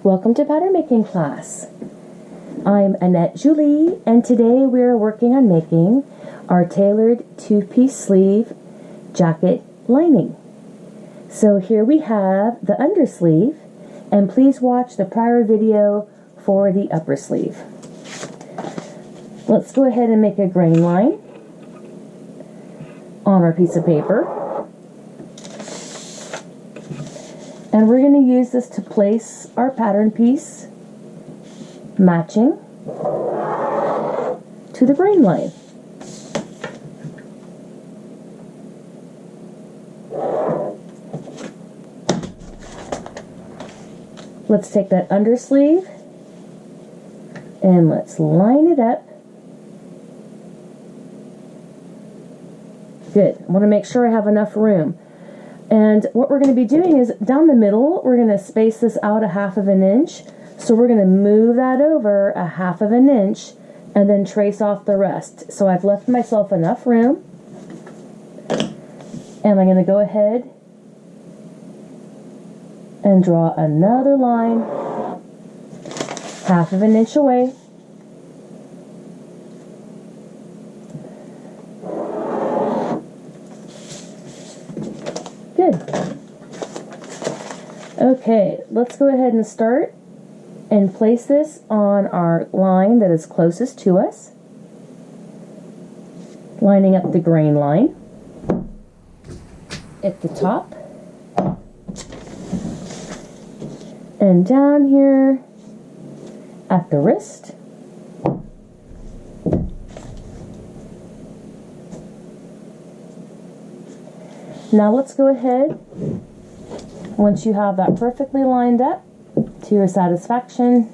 Welcome to pattern making class. I'm Annette Julie, and today we're working on making our tailored two-piece sleeve jacket lining. So here we have the undersleeve, and please watch the prior video for the upper sleeve. Let's go ahead and make a grain line on our piece of paper. And we're going to use this to place our pattern piece matching to the grain line. Let's take that undersleeve and let's line it up. Good. I want to make sure I have enough room. And what we're going to be doing is down the middle, we're going to space this out 1/2 inch. So we're going to move that over 1/2 inch and then trace off the rest. So I've left myself enough room. And I'm going to go ahead and draw another line 1/2 inch away. Good. Okay, let's go ahead and start and place this on our line that is closest to us, lining up the grain line at the top and down here at the wrist. Now let's go ahead, once you have that perfectly lined up to your satisfaction,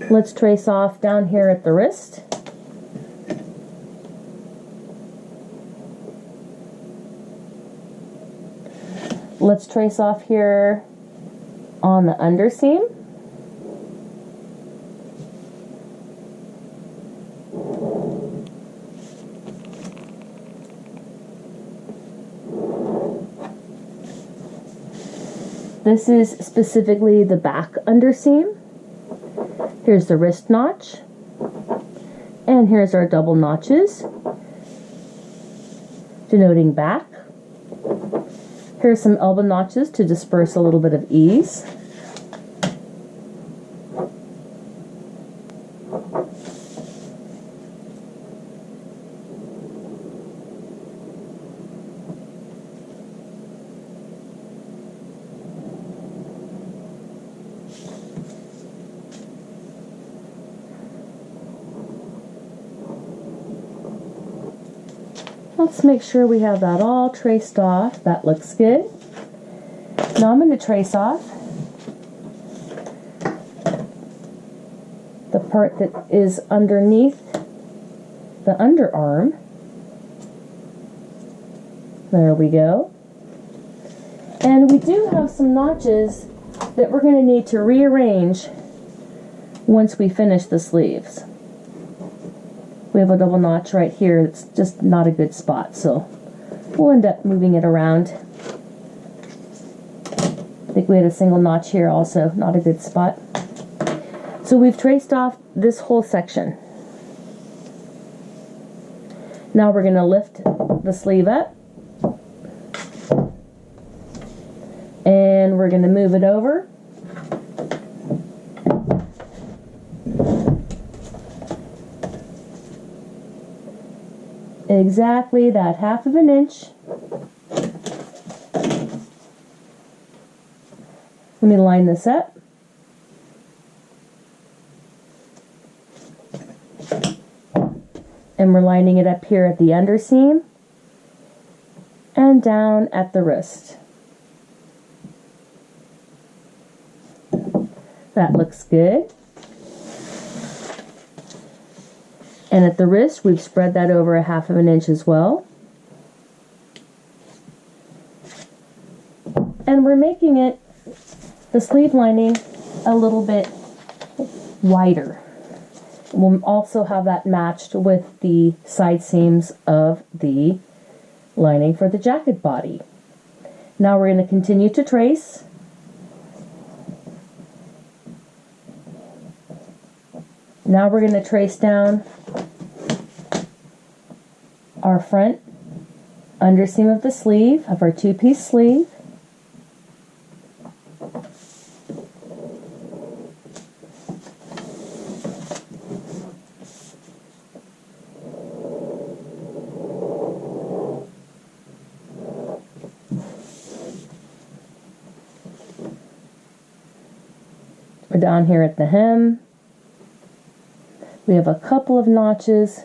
let's trace off down here at the wrist. Let's trace off here on the underseam. This is specifically the back underseam. Here's the wrist notch. And here's our double notches, denoting back. Here's some elbow notches to disperse a little bit of ease. Let's make sure we have that all traced off. That looks good. Now I'm going to trace off the part that is underneath the underarm. There we go. And we do have some notches that we're going to need to rearrange once we finish the sleeves. We have a double notch right here. It's just not a good spot, so we'll end up moving it around. I think we had a single notch here also, not a good spot. So we've traced off this whole section. Now we're going to lift the sleeve up and we're going to move it over. Exactly that 1/2 inch. Let me line this up. And we're lining it up here at the underseam and down at the wrist. That looks good. And at the wrist, we've spread that over 1/2 inch as well. And we're making it, the sleeve lining, a little bit wider. We'll also have that matched with the side seams of the lining for the jacket body. Now we're going to continue to trace Now we're going to trace down our front underseam of the sleeve, of our two-piece sleeve. We're down here at the hem. We have a couple of notches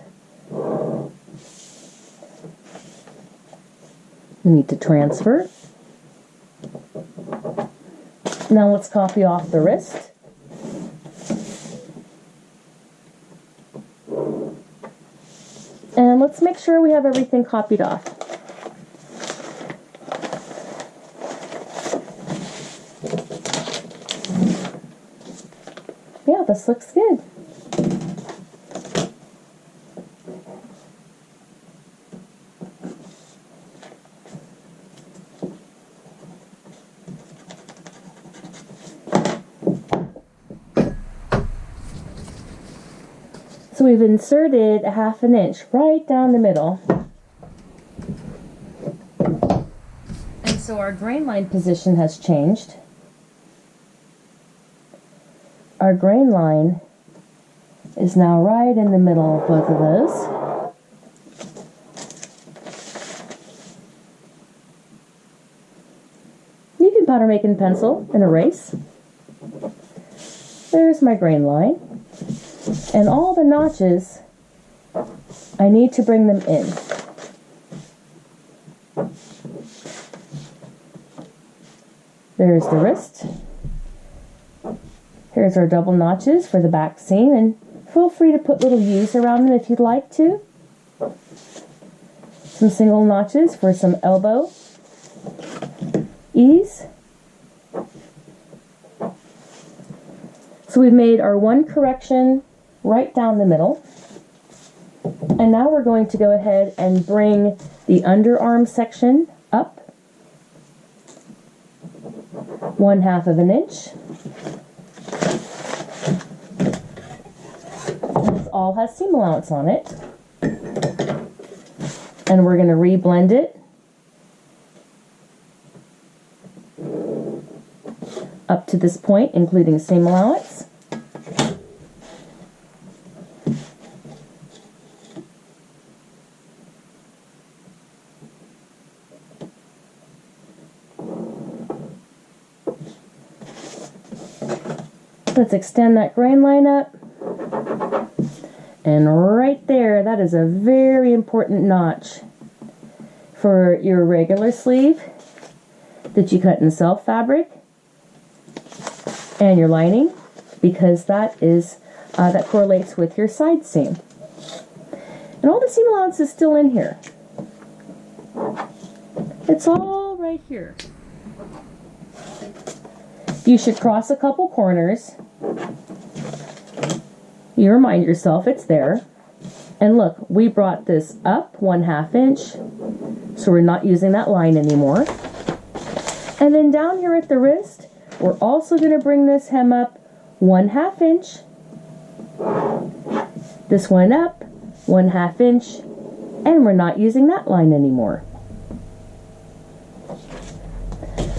we need to transfer. Now let's copy off the wrist. And let's make sure we have everything copied off. Yeah, this looks good. So we've inserted a 1/2 inch right down the middle. And so our grain line position has changed. Our grain line is now right in the middle of both of those. You can powder make in pencil and erase. There's my grain line. And all the notches, I need to bring them in. There's the wrist. Here's our double notches for the back seam, and feel free to put little U's around them if you'd like to. Some single notches for some elbow ease. So we've made our one correction right down the middle. And now we're going to go ahead and bring the underarm section up 1/2 inch. This all has seam allowance on it. And we're going to reblend it up to this point, including seam allowance. Let's extend that grain line up. And right there, that is a very important notch for your regular sleeve that you cut in self fabric and your lining, because that correlates with your side seam. And all the seam allowance is still in here. It's all right here. You should cross a couple corners. You remind yourself it's there. And look, we brought this up 1/2 inch, so we're not using that line anymore. And then down here at the wrist, we're also going to bring this hem up 1/2 inch. This one up 1/2 inch, and we're not using that line anymore.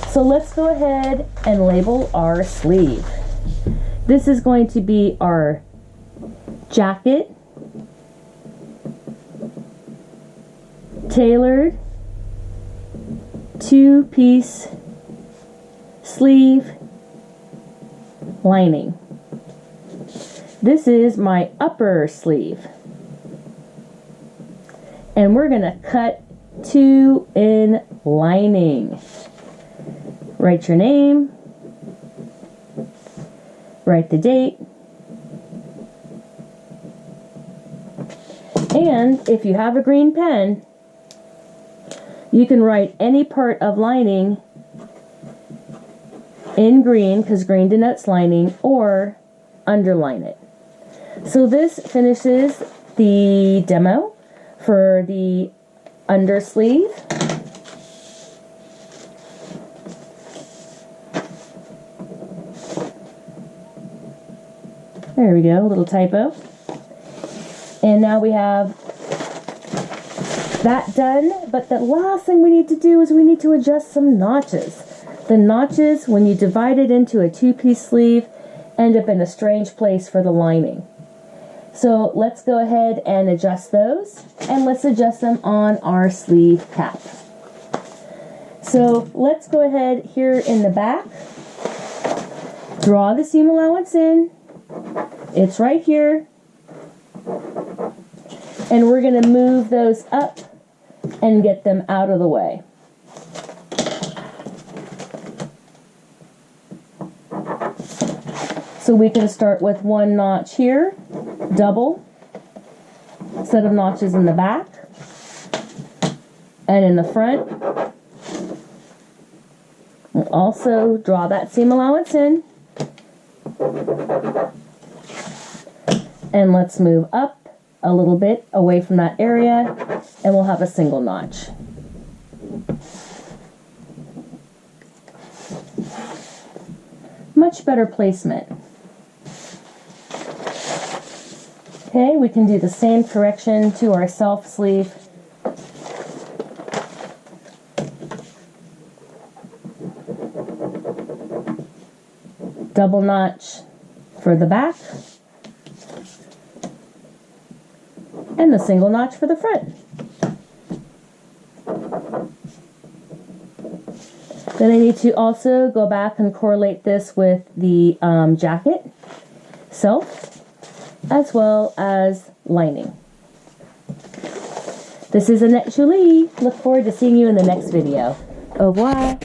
So let's go ahead and label our sleeve. This is going to be our jacket, tailored, two-piece sleeve lining. This is my upper sleeve. And we're going to cut 2 in lining. Write your name, write the date, and if you have a green pen, you can write any part of lining in green, because green denotes lining, or underline it. So this finishes the demo for the undersleeve. There we go, a little typo. And now we have that done, but the last thing we need to do is we need to adjust some notches. The notches, when you divide it into a two-piece sleeve, end up in a strange place for the lining. So let's go ahead and adjust those, and let's adjust them on our sleeve cap. So let's go ahead here in the back, draw the seam allowance in. It's right here. And we're going to move those up and get them out of the way. So we can start with one notch here, double set of notches in the back and in the front. We'll also draw that seam allowance in. And let's move up a little bit away from that area, and we'll have a single notch. Much better placement. Okay, we can do the same correction to our self sleeve. Double notch for the back, and the single notch for the front. Then I need to also go back and correlate this with the jacket self, as well as lining. This is Annette Julie. Look forward to seeing you in the next video. Au revoir.